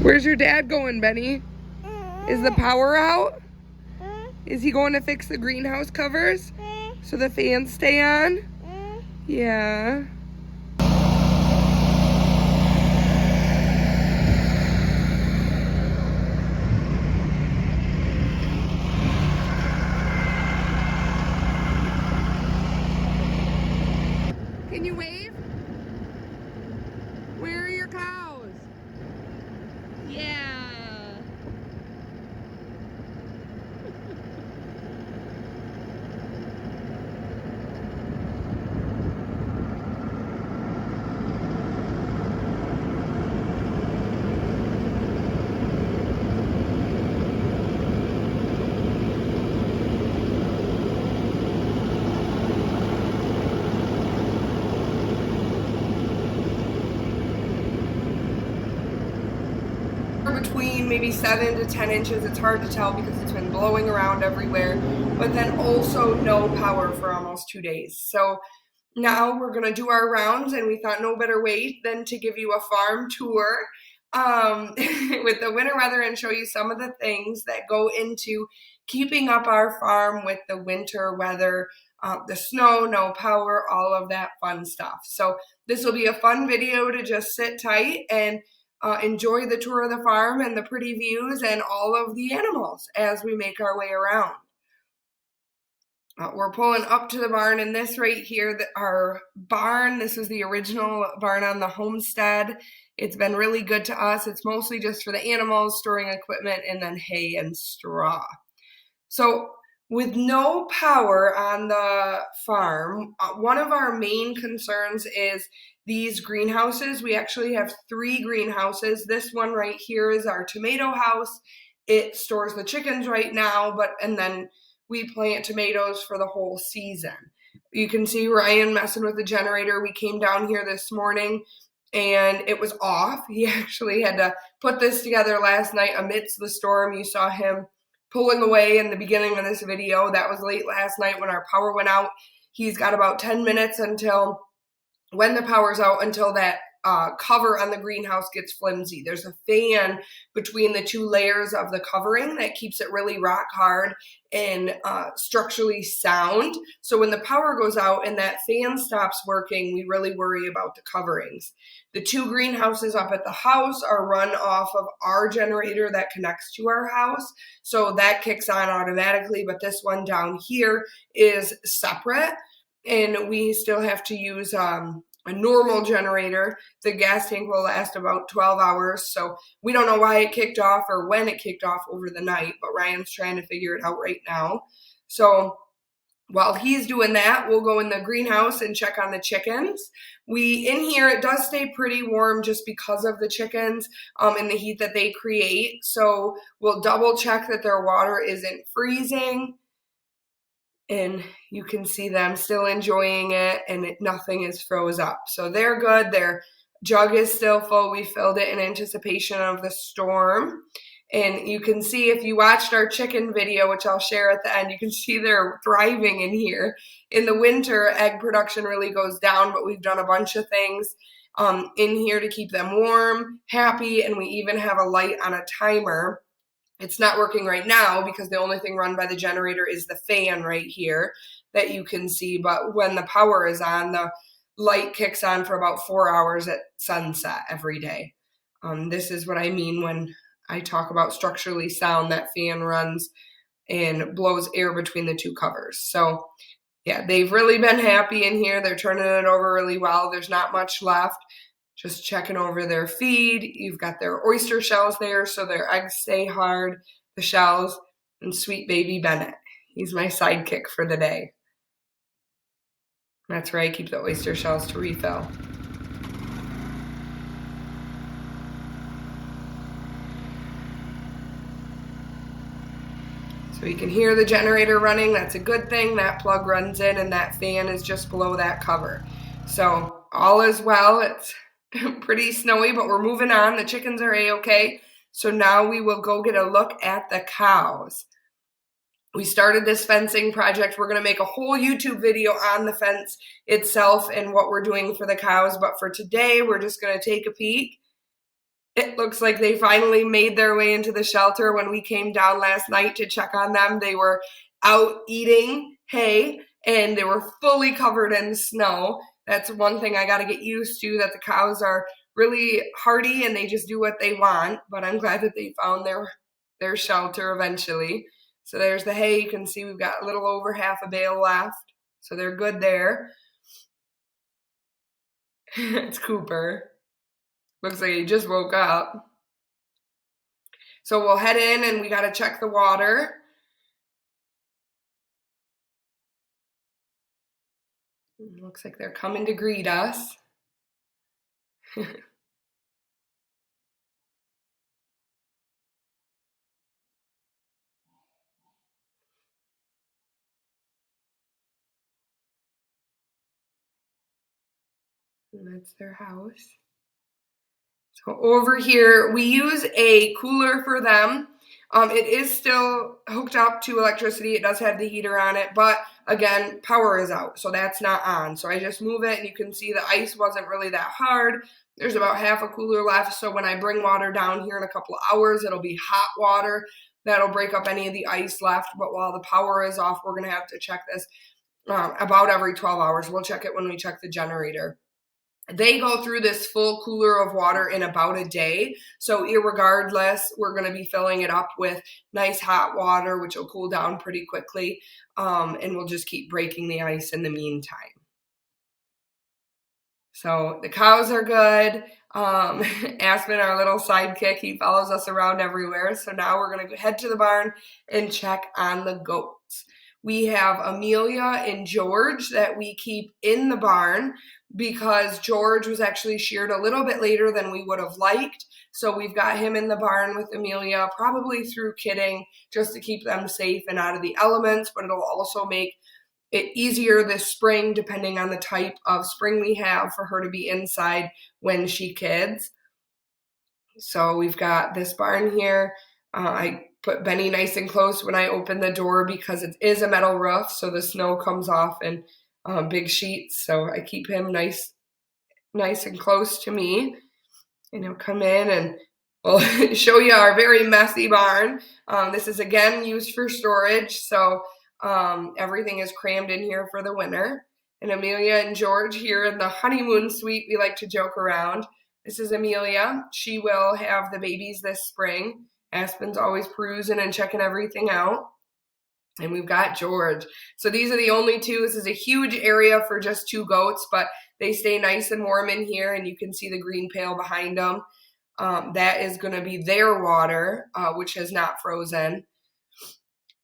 Where's your dad going, Benny? Is the power out? Is he going to fix the greenhouse covers so the fans stay on? Yeah. Can you wave? Where are your cows? Yeah. Between maybe 7 to 10 inches. It's hard to tell because it's been blowing around everywhere, but then also no power for almost 2 days. So now we're gonna do our rounds, and we thought no better way than to give you a farm tour with the winter weather and show you some of the things that go into keeping up our farm with the winter weather, the snow, no power, all of that fun stuff. So this will be a fun video to just sit tight and enjoy the tour of the farm and the pretty views and all of the animals as we make our way around. We're pulling up to the barn, and this right here, our barn, this is the original barn on the homestead. It's been really good to us. It's mostly just for the animals, storing equipment, and then hay and straw. So with no power on the farm, one of our main concerns is these greenhouses. We actually have 3 greenhouses. This one right here is our tomato house. It stores the chickens right now, and then we plant tomatoes for the whole season. You can see Ryan messing with the generator. We came down here this morning and it was off. He actually had to put this together last night amidst the storm. You saw him pulling away in the beginning of this video. That was late last night when our power went out. He's got about 10 minutes until when the power's out, until that cover on the greenhouse gets flimsy. There's a fan between the 2 layers of the covering that keeps it really rock hard and structurally sound. So when the power goes out and that fan stops working, we really worry about the coverings. The 2 greenhouses up at the house are run off of our generator that connects to our house. So that kicks on automatically, but this one down here is separate. And we still have to use a normal generator. The gas tank will last about 12 hours. So we don't know why it kicked off or when it kicked off over the night, but Ryan's trying to figure it out right now. So while he's doing that, we'll go in the greenhouse and check on the chickens. In here, it does stay pretty warm just because of the chickens and the heat that they create. So we'll double check that their water isn't freezing. And you can see them still enjoying it, and nothing is froze up. So they're good. Their jug is still full. We filled it in anticipation of the storm. And you can see, if you watched our chicken video, which I'll share at the end, you can see they're thriving in here. In the winter, egg production really goes down, but we've done a bunch of things in here to keep them warm, happy, and we even have a light on a timer. It's not working right now because the only thing run by the generator is the fan right here that you can see. But when the power is on, the light kicks on for about 4 hours at sunset every day. This is what I mean when I talk about structurally sound. That fan runs and blows air between the 2 covers. So yeah, they've really been happy in here. They're turning it over really well. There's not much left. Just checking over their feed. You've got their oyster shells there so their eggs stay hard, the shells, and sweet baby Bennett. He's my sidekick for the day. That's where I keep the oyster shells to refill. So you can hear the generator running. That's a good thing. That plug runs in and that fan is just below that cover. So all is well. It's pretty snowy, but we're moving on. The chickens are a-okay. So now we will go get a look at the cows. We started this fencing project. We're going to make a whole YouTube video on the fence itself and what we're doing for the cows. But for today, we're just going to take a peek. It looks like they finally made their way into the shelter. When we came down last night to check on them, they were out eating hay and they were fully covered in snow. That's one thing I got to get used to, that the cows are really hardy and they just do what they want. But I'm glad that they found their shelter eventually. So there's the hay. You can see we've got a little over half a bale left. So they're good there. It's Cooper. Looks like he just woke up. So we'll head in and we got to check the water. Looks like they're coming to greet us. And that's their house. So over here, we use a cooler for them. It is still hooked up to electricity. It does have the heater on it, but again, power is out, so that's not on. So I just move it, and you can see the ice wasn't really that hard. There's about half a cooler left, so when I bring water down here in a couple of hours, it'll be hot water. That'll break up any of the ice left, but while the power is off, we're going to have to check this about every 12 hours. We'll check it when we check the generator. They go through this full cooler of water in about a day. So irregardless, we're going to be filling it up with nice hot water, which will cool down pretty quickly. And we'll just keep breaking the ice in the meantime. So the cows are good. Aspen, our little sidekick, he follows us around everywhere. So now we're going to head to the barn and check on the goats. We have Amelia and George that we keep in the barn because George was actually sheared a little bit later than we would have liked. So we've got him in the barn with Amelia, probably through kidding, just to keep them safe and out of the elements, but it'll also make it easier this spring, depending on the type of spring we have, for her to be inside when she kids. So we've got this barn here. I put Benny nice and close when I open the door because it is a metal roof, so the snow comes off in big sheets. So I keep him nice and close to me. And he'll come in and we'll show you our very messy barn. This is again used for storage, so everything is crammed in here for the winter. And Amelia and George here in the honeymoon suite, we like to joke around. This is Amelia. She will have the babies this spring. Aspen's always perusing and checking everything out. And we've got George. So these are the only two. This is a huge area for just two goats, but they stay nice and warm in here, and you can see the green pail behind them. That is going to be their water, which is not frozen.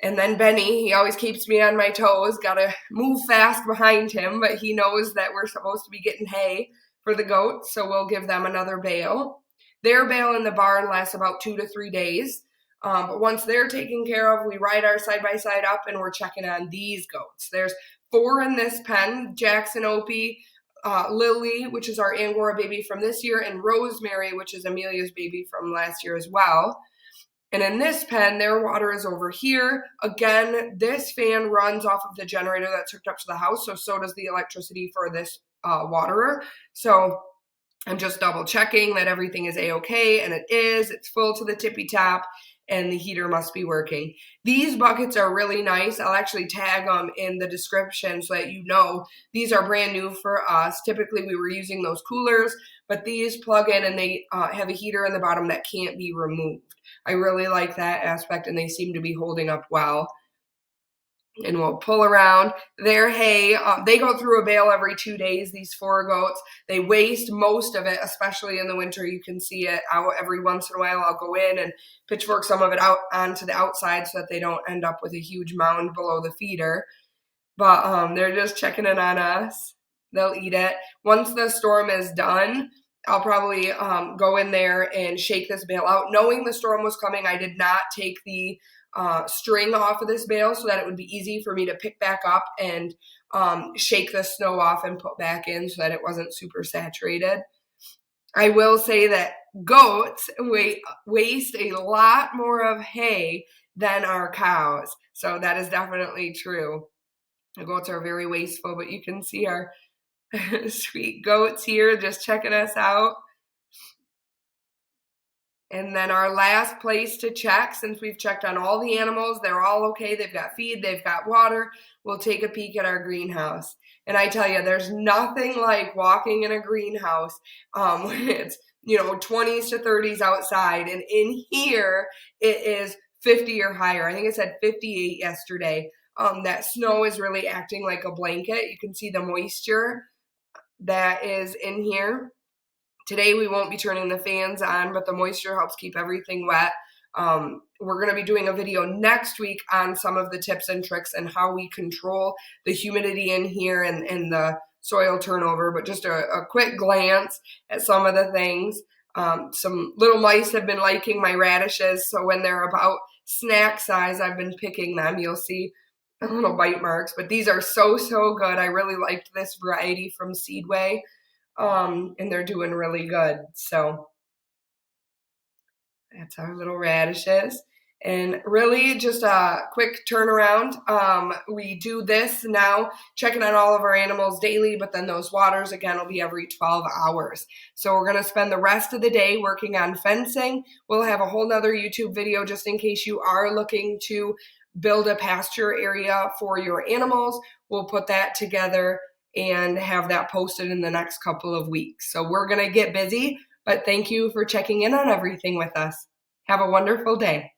And then Benny, he always keeps me on my toes. Got to move fast behind him, but he knows that we're supposed to be getting hay for the goats, so we'll give them another bale. Their bale in the barn lasts about 2 to 3 days. But once they're taken care of, we ride our side-by-side up and we're checking on these goats. There's 4 in this pen: Jackson, Opie, Lily, which is our Angora baby from this year, and Rosemary, which is Amelia's baby from last year as well. And in this pen, their water is over here. Again, this fan runs off of the generator that's hooked up to the house, so does the electricity for this waterer. So I'm just double checking that everything is a-okay, and it is. It's full to the tippy top, and the heater must be working. These buckets are really nice. I'll actually tag them in the description so that you know these are brand new for us. Typically, we were using those coolers, but these plug in and they have a heater in the bottom that can't be removed. I really like that aspect, and they seem to be holding up well. And we'll pull around their hay. They go through a bale every 2 days, these 4 goats. They waste most of it, especially in the winter. You can see it out every once in a while. I'll go in and pitchfork some of it out onto the outside so that they don't end up with a huge mound below the feeder. But they're just checking in on us. They'll eat it. Once the storm is done, I'll probably go in there and shake this bale out. Knowing the storm was coming, I did not take the string off of this bale so that it would be easy for me to pick back up and shake the snow off and put back in so that it wasn't super saturated. I will say that goats waste a lot more of hay than our cows. So that is definitely true. The goats are very wasteful, but you can see our sweet goats here just checking us out. And then our last place to check, since we've checked on all the animals, they're all okay, they've got feed, they've got water, we'll take a peek at our greenhouse. And I tell you, there's nothing like walking in a greenhouse when it's 20s to 30s outside, and in here it is 50 or higher. I think it said 58 yesterday. That snow is really acting like a blanket. You can see the moisture that is in here. Today we won't be turning the fans on, but the moisture helps keep everything wet. We're going to be doing a video next week on some of the tips and tricks and how we control the humidity in here and the soil turnover, but just a quick glance at some of the things. Some little mice have been liking my radishes, so when they're about snack size, I've been picking them. You'll see little bite marks, but these are so good. I really liked this variety from Seedway. And they're doing really good. So that's our little radishes. And really just a quick turnaround. We do this now, checking on all of our animals daily, but then those waters again will be every 12 hours. So we're going to spend the rest of the day working on fencing. We'll have a whole nother YouTube video just in case you are looking to build a pasture area for your animals. We'll put that together and have that posted in the next couple of weeks. So we're going to get busy, but thank you for checking in on everything with us. Have a wonderful day.